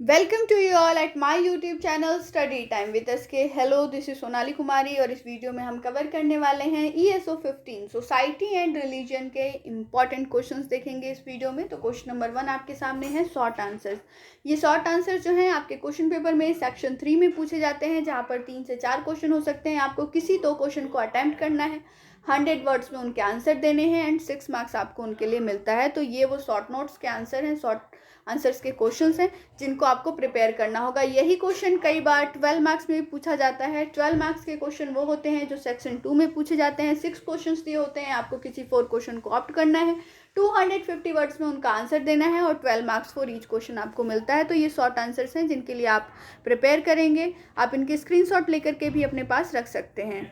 Welcome to you all at my YouTube channel study time with SK. Hello, this is Sonali Kumari और इस video में हम cover करने वाले हैं ESO 15 सोसाइटी एंड रिलीजन के इम्पॉर्टेंट क्वेश्चंस देखेंगे इस वीडियो में। तो क्वेश्चन नंबर 1 आपके सामने है शॉर्ट आंसर्स। ये शॉर्ट आंसर्स जो हैं आपके क्वेश्चन पेपर में सेक्शन 3 में पूछे जाते हैं, जहाँ पर 3 से 4 क्वेश्चन हो सकते हैं। आपको किसी 2 क्वेश्चन को अटेम्प्ट करना है, 100 वर्ड्स में उनके आंसर देने हैं एंड 6 मार्क्स आपको उनके लिए मिलता है। तो ये वो शॉर्ट नोट्स के आंसर हैं, शॉर्ट आंसर्स के क्वेश्चंस हैं जिनको आपको प्रिपेयर करना होगा। यही क्वेश्चन कई बार 12 मार्क्स में भी पूछा जाता है। 12 मार्क्स के क्वेश्चन वो होते हैं जो सेक्शन 2 में पूछे जाते हैं। 6 क्वेश्चन दिए होते हैं, आपको किसी 4 क्वेश्चन को ऑप्ट करना है, 250 वर्ड्स में उनका आंसर देना है और 12 मार्क्स फॉर ईच क्वेश्चन आपको मिलता है। तो ये शॉर्ट आंसर्स हैं जिनके लिए आप प्रिपेयर करेंगे। आप इनके स्क्रीनशॉट लेकर के भी अपने पास रख सकते हैं।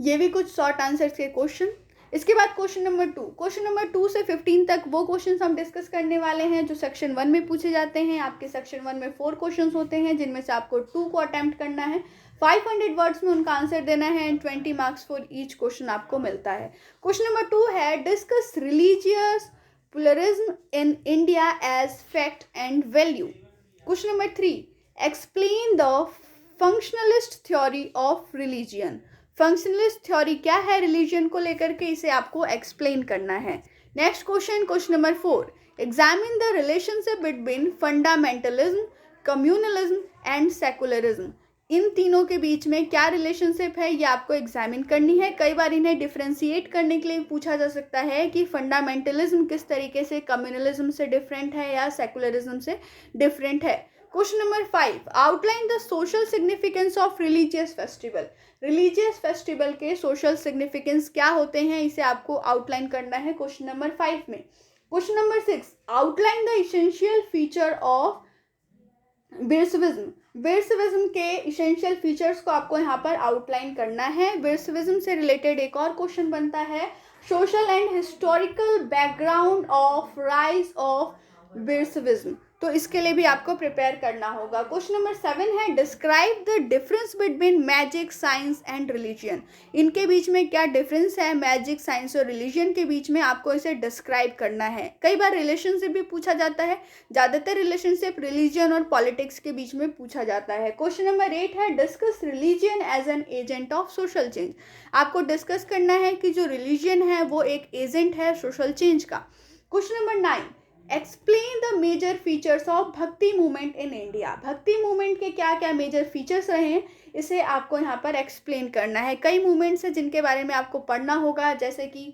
ये भी कुछ शॉर्ट आंसर्स के क्वेश्चन। इसके बाद क्वेश्चन नंबर 2 से 15 तक वो क्वेश्चंस हम डिस्कस करने वाले हैं जो सेक्शन 1 में पूछे जाते हैं। आपके सेक्शन 1 में 4 क्वेश्चंस होते हैं, जिनमें से आपको 2 को अटेम्प्ट करना है, 500 वर्ड्स में उनका आंसर देना है and 20 marks for each question आपको मिलता है। क्वेश्चन नंबर 2 है discuss religious pluralism in India as fact and value. Question number 3, explain the functionalist theory of religion. Functionalist theory क्या है रिलीजन को लेकर के, इसे आपको एक्सप्लेन करना है। Next question number 4, examine the relationship between fundamentalism, communalism and secularism. इन तीनों के बीच में क्या रिलेशनशिप है, ये आपको एग्जामिन करनी है। कई बार इन्हें डिफ्रेंशिएट करने के लिए पूछा जा सकता है कि फंडामेंटलिज्म किस तरीके से कम्युनलिज्म से डिफरेंट है या सेकुलरिज्म से डिफरेंट है। Question number 5, outline the social significance of religious festival. Religious festival के सोशल सिग्निफिकेंस क्या होते हैं, इसे आपको आउटलाइन करना है क्वेश्चन नंबर 5 में। Question number 6, outline the essential feature of Virashaivism. Virashaivism के इसेंशियल फीचर्स को आपको यहाँ पर आउटलाइन करना है। बिरसविज्म से रिलेटेड एक और क्वेश्चन बनता है, social and historical background of rise of Virashaivism. तो इसके लिए भी आपको प्रिपेयर करना होगा। क्वेश्चन नंबर 7 है describe the difference between magic, science and religion. इनके बीच में क्या डिफरेंस है, मैजिक, साइंस और रिलीजियन के बीच में, आपको इसे डिस्क्राइब करना है। कई बार रिलेशनशिप भी पूछा जाता है, ज़्यादातर रिलेशनशिप रिलीजियन और पॉलिटिक्स के बीच में पूछा जाता है। क्वेश्चन नंबर 8 है discuss religion as an agent of social change. आपको डिस्कस करना है कि जो रिलीजियन है वो एक एजेंट है सोशल चेंज का। Question number 9, explain the major features of bhakti movement in India. Bhakti movement के क्या क्या मेजर फीचर्स रहे हैं, इसे आपको यहाँ पर एक्सप्लेन करना है। कई मूवमेंट्स हैं जिनके बारे में आपको पढ़ना होगा, जैसे कि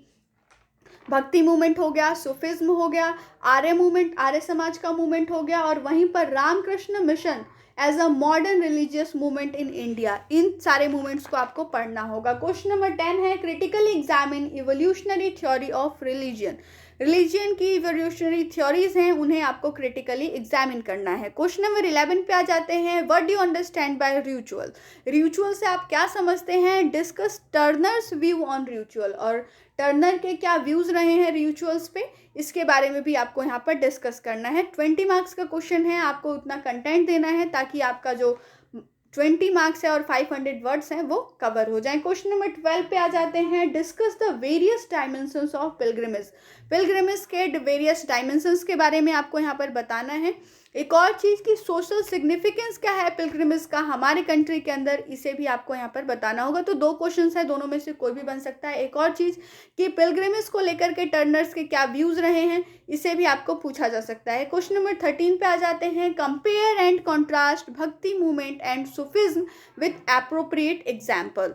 भक्ति मूवमेंट हो गया, सूफिज्म हो गया, आर्य मूवमेंट, आर्य समाज का मूवमेंट हो गया, और वहीं पर Ramakrishna mission as a modern religious movement in India. इन सारे मूवमेंट्स को आपको पढ़ना होगा। क्वेश्चन नंबर 10 है critically examine evolutionary theory of religion. Religion की इवोल्यूशनरी थ्योरीज हैं, उन्हें आपको क्रिटिकली एग्जामिन करना है। क्वेश्चन नंबर 11 पे आ जाते हैं, what do you understand by ritual. Ritual से आप क्या समझते हैं, discuss Turners view on ritual. और टर्नर के क्या व्यूज रहे हैं रिचुअल्स पे, इसके बारे में भी आपको यहाँ पर डिस्कस करना है। 20 मार्क्स का क्वेश्चन है, आपको उतना कंटेंट देना है ताकि आपका जो 20 मार्क्स है और 500 वर्ड्स हैं वो कवर हो जाएं। क्वेश्चन नंबर 12 पे आ जाते हैं, discuss the various dimensions of pilgrimage. Pilgrimage के वेरियस डायमेंशंस के बारे में आपको यहाँ पर बताना है। एक और चीज़ की सोशल सिग्निफिकेंस क्या है पिलग्रिमेज का हमारे कंट्री के अंदर, इसे भी आपको यहाँ पर बताना होगा। तो 2 क्वेश्चन है, दोनों में से कोई भी बन सकता है। एक और चीज़ कि पिलग्रिमेज को लेकर के टर्नर्स के क्या व्यूज रहे हैं, इसे भी आपको पूछा जा सकता है। क्वेश्चन नंबर 13 पे आ जाते हैं, कंपेयर एंड कॉन्ट्रास्ट भक्ति movement and Sufism with appropriate example.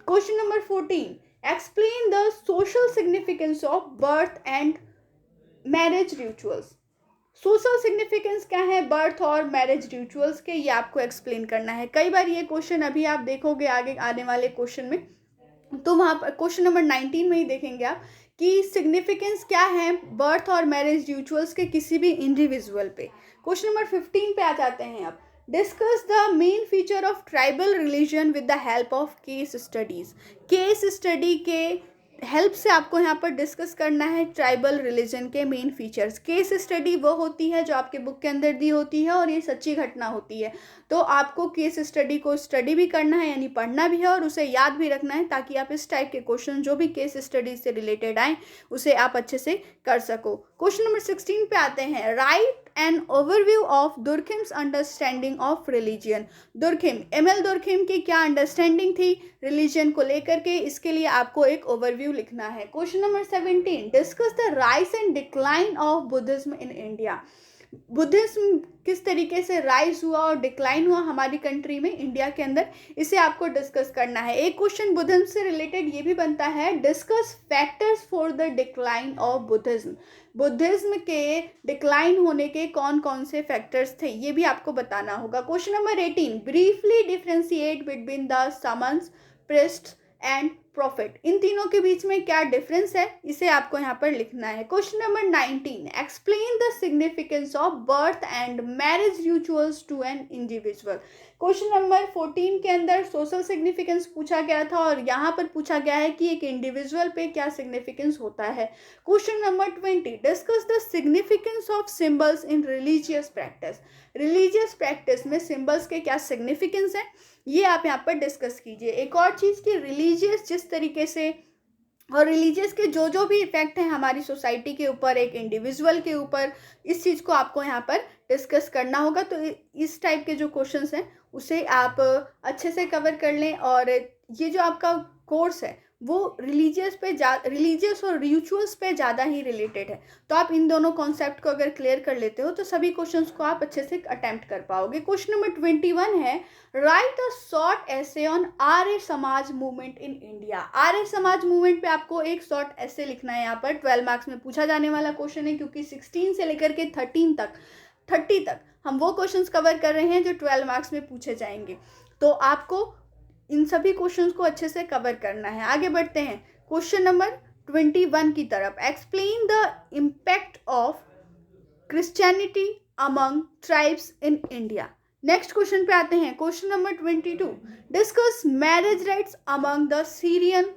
Question number 14, explain the social significance of birth and marriage rituals. Social significance क्या है बर्थ और मैरिज रिचुअल्स के, ये आपको एक्सप्लेन करना है। कई बार ये क्वेश्चन अभी आप देखोगे आगे आने वाले क्वेश्चन में, तो वहाँ पर क्वेश्चन नंबर 19 में ही देखेंगे आप कि सिग्निफिकेंस क्या है बर्थ और मैरिज रिचुअल्स के किसी भी इंडिविजुअल पे। क्वेश्चन नंबर 15 पे आ जाते हैं आप, discuss the main feature of tribal religion with the help of case studies. Case study के हेल्प से आपको यहाँ पर डिस्कस करना है ट्राइबल रिलीजन के मेन फीचर्स। केस स्टडी वो होती है जो आपके बुक के अंदर दी होती है और ये सच्ची घटना होती है, तो आपको केस स्टडी को स्टडी भी करना है, यानी पढ़ना भी है और उसे याद भी रखना है, ताकि आप इस टाइप के क्वेश्चन जो भी केस स्टडी से रिलेटेड आए उसे आप अच्छे से कर सको। क्वेश्चन नंबर 16 पे आते हैं। Write an overview of Durkheim's understanding of religion. Durkheim, Emile Durkheim की क्या अंडरस्टैंडिंग थी रिलीजन को लेकर के, इसके लिए आपको एक ओवरव्यू लिखना है। Question number 17, discuss the rise and decline of Buddhism in India. Buddhism किस तरीके से राइज हुआ और डिक्लाइन हुआ हमारी कंट्री में, इंडिया के अंदर, इसे आपको डिस्कस करना है। एक क्वेश्चन बुद्धिज्म से रिलेटेड ये भी बनता है, discuss factors for the decline of Buddhism. Buddhism के डिक्लाइन होने के कौन कौन से फैक्टर्स थे ये भी आपको बताना होगा। Question number 18, briefly differentiate between the shamans, priest and prophet. इन तीनों के बीच में क्या डिफरेंस है इसे आपको यहाँ पर लिखना है। Question number 19, explain the significance of birth and marriage rituals to an individual. Question number 14 के अंदर सोशल सिग्निफिकेंस पूछा गया था और यहाँ पर पूछा गया है कि एक इंडिविजुअल पे क्या सिग्निफिकेंस होता है। Question number 20, discuss the significance of symbols in religious practice. Religious practice में सिंबल्स के क्या सिग्निफिकेंस है ये आप यहाँ पर डिस्कस कीजिए। एक और चीज़ कि रिलीजियस जिस तरीके से और रिलीजियस के जो भी इफेक्ट हैं हमारी सोसाइटी के ऊपर, एक इंडिविजुअल के ऊपर, इस चीज़ को आपको यहाँ पर डिस्कस करना होगा। तो इस टाइप के जो क्वेश्चंस हैं उसे आप अच्छे से कवर कर लें। और ये जो आपका कोर्स है वो रिलीजियस और रिचुअल्स पे ज़्यादा ही रिलेटेड है, तो आप इन दोनों कॉन्सेप्ट को अगर क्लियर कर लेते हो तो सभी क्वेश्चंस को आप अच्छे से अटेम्प्ट कर पाओगे। क्वेश्चन नंबर 21 है, write a short essay on Arya Samaj movement in India. Arya Samaj movement पे आपको एक शॉर्ट एसे लिखना है। यहाँ पर 12 मार्क्स में पूछा जाने वाला क्वेश्चन है, क्योंकि 16 से लेकर के 30 तक हम वो क्वेश्चंस कवर कर रहे हैं जो 12 मार्क्स में पूछे जाएंगे, तो आपको इन सभी क्वेश्चंस को अच्छे से कवर करना है। आगे बढ़ते हैं क्वेश्चन नंबर 21 की तरफ। Explain the impact of Christianity among tribes in India. Next question पे आते हैं। Question number 22, discuss marriage rites among the Syrian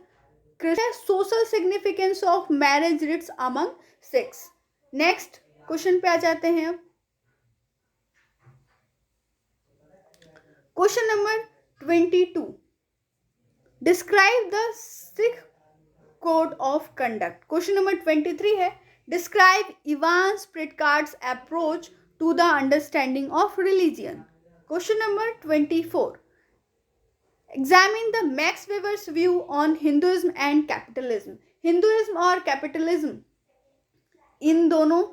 Christian, social significance of marriage rites among Sikhs. Next question पे आ जाते हैं। Question number 22, describe the Sikh code of conduct. Question number 23 है, describe Evans Pritchard's approach to the understanding of religion. Question number 24, examine the Max Weber's view on Hinduism and capitalism. Hinduism और capitalism इन दोनों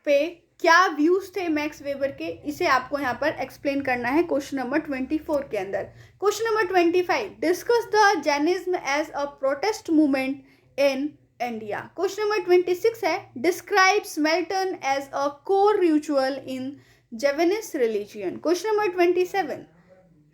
पे क्या views थे max weber के, इसे आपको यहाँ पर एक्सप्लेन करना है क्वेश्चन नंबर 24 के अंदर। Question number 25, discuss the Jainism as a protest movement in India. Question number 26 है, describe Sallekhana as a core ritual in Jaina religion. Question number 27,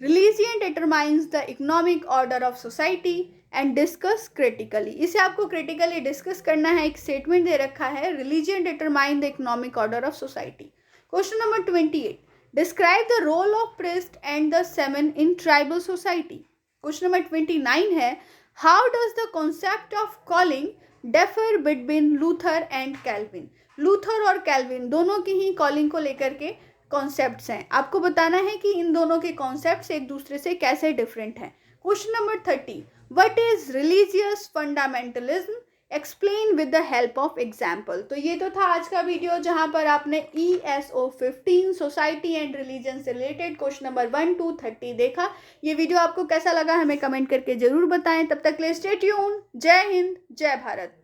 religion determines the economic order of society and discuss critically. इसे आपको critically discuss करना है। एक statement दे रखा है, religion determine the economic order of society. Question number 28, describe the role of priest and the shaman in tribal society. Question number 29 है, how does the concept of calling differ between Luther and Calvin. Luther और Calvin दोनों की ही calling को लेकर के concepts हैं, आपको बताना है कि इन दोनों के कॉन्सेप्ट्स एक दूसरे से कैसे डिफरेंट हैं। Question number 30, what is religious fundamentalism, explain with the help of example. तो ये तो था आज का वीडियो जहां पर आपने ESO 15 सोसाइटी एंड रिलीजन से रिलेटेड क्वेश्चन नंबर 1 to 30 देखा। ये वीडियो आपको कैसा लगा हमें कमेंट करके जरूर बताएं। तब तक के लिए स्टे ट्यून। जय हिंद, जय भारत।